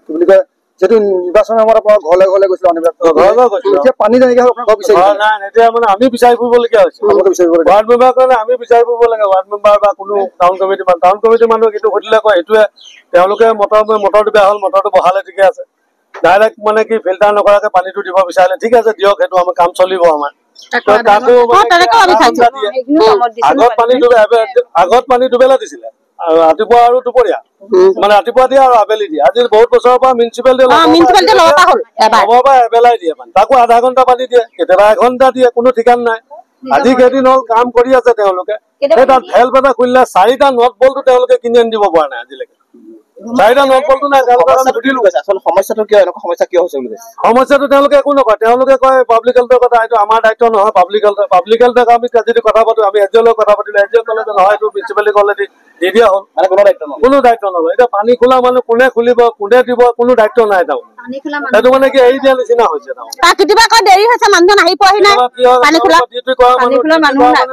কি বুলি কয় যেটো নিৰ্বাচনৰ সময়ত আপোনাৰ ঘৰলে ঘৰলে গৈছিল এতিয়া পানী তেনেকে আপোনাৰ ঘৰ বিচাৰি নাই এতিয়া মানে আমি বিচাৰি ফুৰিবলগীয়া হৈছে ৱাৰ্ড মেম্বাৰ কাৰণে আমি বিচাৰি ফুৰিব লাগে ৱাৰ্ড মেম্বাৰ বা কোনো টাউন কমিটি মানুহ কিন্তু সুধিলে কয় এইটোৱে তেওঁলোকে মটৰটো বেয়া হ'ল মটৰটো বহালে ঠিকে আছে ডাইৰেক্ট মানে কি ফিল্টাৰ নকৰাকে পানীটো দিব বিচাৰিলে ঠিক আছে দিয়ক সেইটো আমাৰ কাম চলিব আমাৰ আগত পানী দুবেলা দিছিলে আৰু ৰাতিপুৱা আৰু দুপৰীয়া মানে ৰাতিপুৱা দিয়ে আৰু আবেলি দিয়ে আজি বহুত বছৰৰ পৰা মিউনিচিপালিটি এবেলাই দিয়ে মানে তাকো আধা ঘণ্টা পানী দিয়ে কেতিয়াবা এঘণ্টা দিয়ে কোনো ঠিকান নাই আজি কেইদিন হ'ল কাম কৰি আছে তেওঁলোকে সেই তাত ভেল্ভ এটা খুলিলে 4টা নট বলটো তেওঁলোকে কিনি আনি দিব পৰা নাই আজিলৈকে 4টা নট বলটো নাই সমস্যাটো কিয় এনেকুৱা সমস্যা কিয় হৈছে বুলি সমস্যাটো তেওঁলোকে একো নকয় তেওঁলোকে কয় পাব্লিক হেল্থৰ কথা এইটো আমাৰ দায়িত্ব নহয় পাব্লিক হেল্থক আমি যদি কথা পাতো আমি এছডিঅ'ৰ লগত কথা পাতিলো এছডিঅ' ক'লে যে নহয় এইটো মিউনিচিপালিটি ক'লে দি দিয়া হ'ল মানে কোনো দায়িত্ব নলয় এতিয়া পানী খোলা মানুহ কোনে খুলিব কোনে দিব কোনো দায়িত্ব নাই সেইটো মানে কি এৰি দিয়া নিচিনা হৈছে কেতিয়াবা দেৰি হৈছে মানুহজন আহি পোৱাহি নাই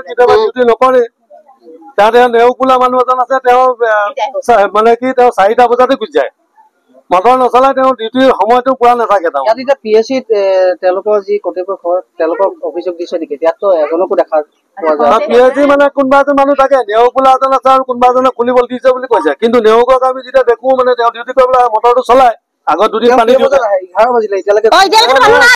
কেতিয়াবা ডিউটি নকৰে তাতে নেওকুলা মানুহ এজন আছে তেওঁ মানে কি তেওঁ 4টা বজাতে গুচি যায় মটৰ নচলাই তেওঁ ডিউটিৰ সময়টো পুৰা নাথাকে এতিয়া PSC তেওঁলোকৰ যি কৰ্তৃপক্ষ তেওঁলোকক অভিযোগ দিছে নেকি ইয়াততো এজনকো দেখা PSC মানে কোনোবা এজন মানুহ থাকে নেওকুলা এজন আছে আৰু কোনোবা এজনে খুলিব দিছে বুলি কৈছে কিন্তু নেওকক আমি যেতিয়া দেখো মানে তেওঁ ডিউটি কৰিবলৈ মটৰটো চলাই আগত দুদিন পানী 11 বাজিলে এতিয়ালৈকে